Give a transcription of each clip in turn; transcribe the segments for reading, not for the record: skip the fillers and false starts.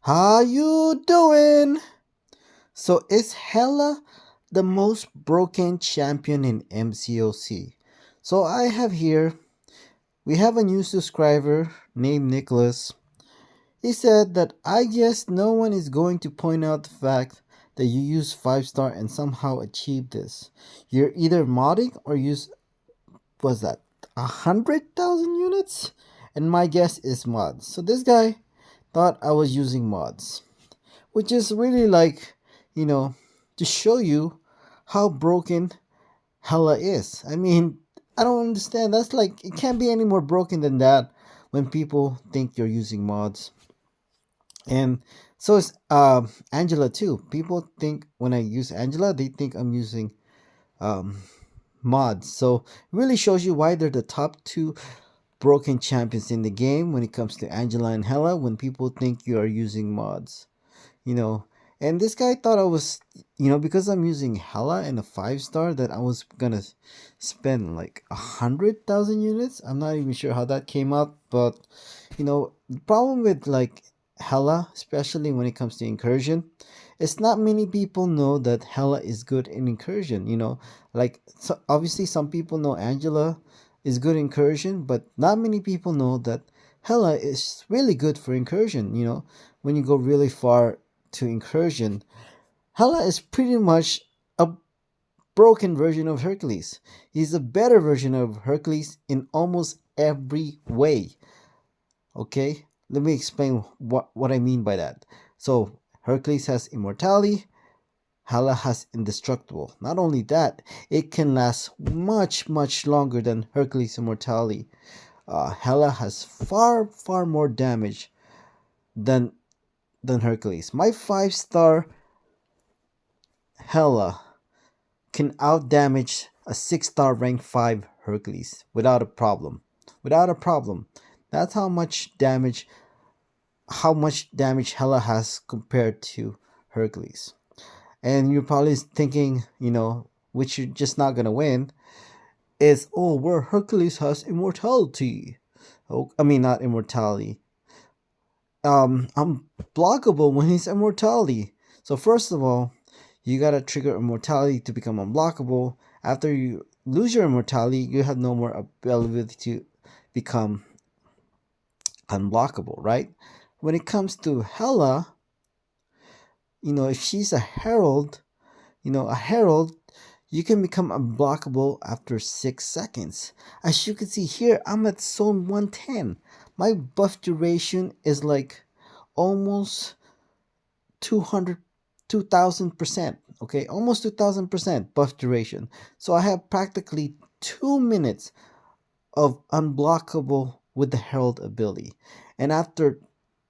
How you doing? So is Hela the most broken champion in MCOC? So I have here, we have a new subscriber named Nicholas. He said that I guess no one is going to point out the fact that you use 5 star and somehow achieve this. You're either modding or use, was that 100,000 units? And my guess is mods. So this guy thought I was using mods, which is really like, you know, to show you how broken Hela is. I mean, I don't understand. That's like, it can't be any more broken than that when people think you're using mods. And so is Angela too. People think when I use Angela, they think I'm using um, mods. So it really shows you why they're the top two broken champions in the game when it comes to Angela and Hela when people think you are using mods. you know. And this guy thought I was, because I'm using Hela and a 5 star, that I was gonna spend like 100,000 units. I'm not even sure how that came out, but the problem with like Hela, especially when it comes to incursion, it's not many people know that Hela is good in incursion. Like so obviously some people know Angela is good in incursion, but not many people know that Hela is really good for incursion. When you go really far to incursion, Hela is pretty much a broken version of Hercules. He's a better version of Hercules in almost every way. Okay? Let me explain what I mean by that. So, Hercules has immortality, Hela has indestructible. Not only that, it can last much, much longer than Hercules' immortality. Hela has far, far more damage than Hercules. My 5 star Hela can outdamage a 6 star rank 5 Hercules without a problem. Without a problem. That's how much damage Hela has compared to Hercules. And you're probably thinking, which you're just not gonna win, is where Hercules has immortality. Oh, I mean not immortality. Unblockable when he's immortality. So first of all, you gotta trigger immortality to become unblockable. After you lose your immortality, you have no more ability to become unblockable, right? When it comes to Hela, if she's a herald, a herald, you can become unblockable after 6 seconds. As you can see here, I'm at zone 110. My buff duration is like almost 200 2000%. Okay, almost 2000% buff duration. So I have practically 2 minutes of unblockable with the herald ability, and after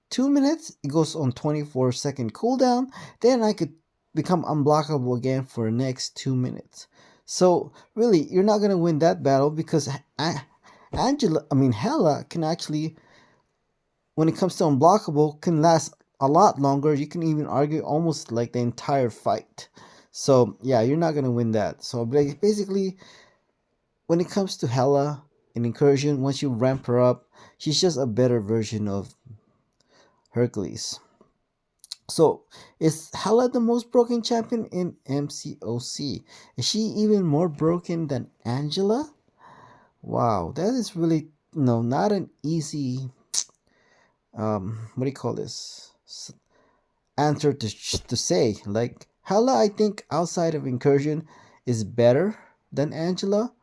2 minutes it goes on 24-second cooldown. Then I could become unblockable again for the next 2 minutes. So really, you're not gonna win that battle because Hela can actually, when it comes to unblockable, can last a lot longer. You can even argue almost like the entire fight. So yeah, you're not gonna win that. So basically, when it comes to Hela in incursion, once you ramp her up, she's just a better version of Hercules. So is Hela the most broken champion in MCOC? Is she even more broken than Angela? Wow, that is really not an easy what do you call this answer to say. Like Hela, I think outside of incursion is better than Angela.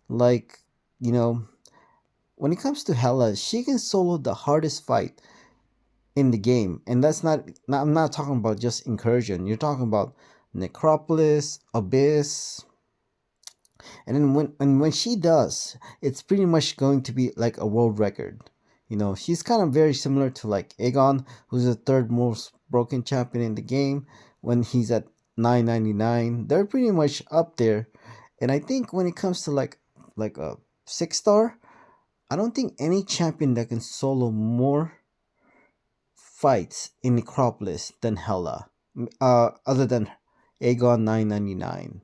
Like you know, when it comes to Hela, she can solo the hardest fight in the game, and that's not. I'm not talking about just incursion. You're talking about Necropolis, Abyss, and then when she does, it's pretty much going to be like a world record. She's kind of very similar to like Aegon, who's the third most broken champion in the game. When he's at 999, they're pretty much up there. And I think when it comes to like a 6 star, I don't think any champion that can solo more fights in Necropolis than Hela, other than Aegon 999.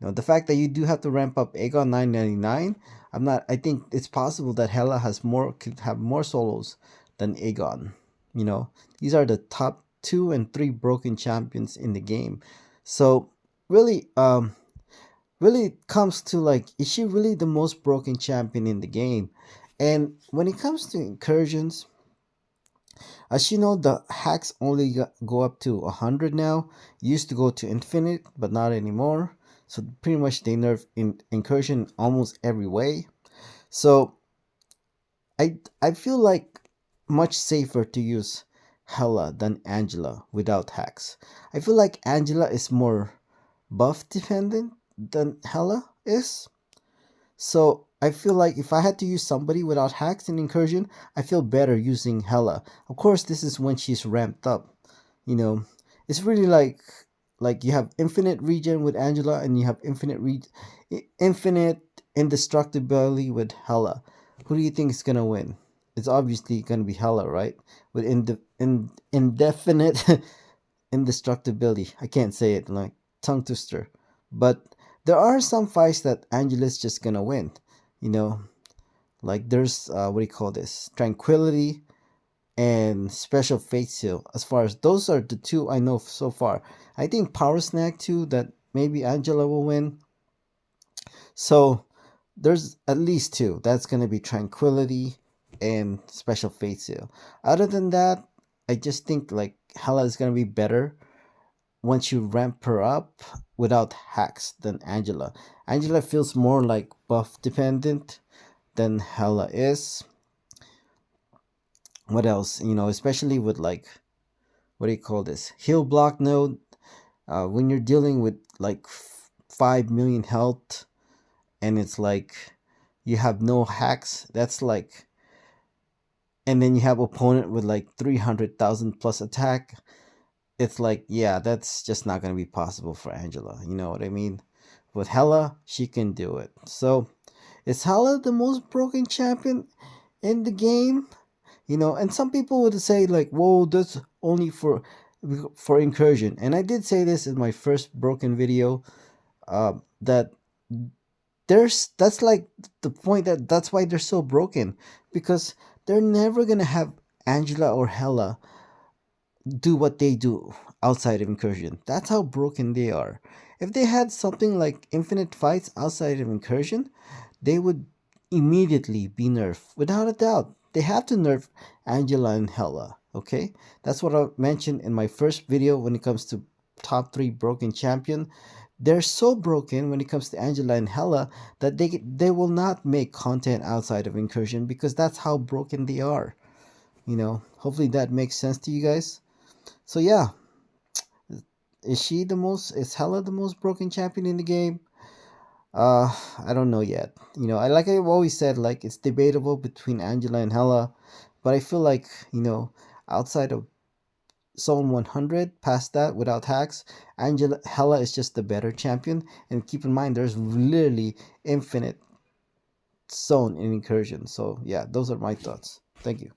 The fact that you do have to ramp up Aegon 999, I think it's possible that Hela could have more solos than Aegon. These are the top 2 and 3 broken champions in the game. So really, really it comes to like, is she really the most broken champion in the game? And when it comes to incursions, as you know, the hacks only go up to 100 now. Used to go to infinite, but not anymore. So pretty much they nerf incursion almost every way. So I feel like much safer to use Hela than Angela without hacks. I feel like Angela is more buff dependent than Hela is. So I feel like if I had to use somebody without hacks and incursion, I feel better using Hela. Of course, this is when she's ramped up. You know, it's really like you have infinite regen with Angela and you have infinite indestructibility with Hela. Who do you think is gonna win? It's obviously gonna be Hela, right? With indefinite indestructibility. I can't say it, like tongue twister. But there are some fights that Angela's just gonna win. You know, like there's what do you call this? Tranquility and Special Fate Seal. As far as those are the two I know so far. I think Power Snack too, that maybe Angela will win. So there's at least two. That's gonna be Tranquility and Special Fate Seal. Other than that, I just think like Hela is gonna be better once you ramp her up without hacks than Angela. Angela feels more like buff dependent than Hela is. What else? You know, especially with like, what do you call this? Heal block node. When you're dealing with like 5 million health and it's like you have no hacks, that's like, and then you have opponent with like 300,000 plus attack, it's like, yeah, that's just not going to be possible for Angela. You know what I mean? With Hela, she can do it. So, is Hela the most broken champion in the game? You know, and some people would say like, "Whoa, that's only for incursion." And I did say this in my first broken video, that that's like the point, that's why they're so broken, because they're never gonna have Angela or Hela do what they do outside of incursion. That's how broken they are. If they had something like infinite fights outside of incursion, they would immediately be nerfed without a doubt. They have to nerf Angela and Hela. Okay, that's what I mentioned in my first video when it comes to top 3 broken champion. They're so broken when it comes to Angela and Hela that they will not make content outside of incursion, because that's how broken they are. You know, hopefully that makes sense to you guys. So yeah, is Hela the most broken champion in the game? I don't know yet. You know, like I've always said, like it's debatable between Angela and Hela, but I feel like, you know, outside of Zone 100, past that without hacks, Hela is just the better champion. And keep in mind, there's literally infinite zone in incursion. So yeah, those are my thoughts. Thank you.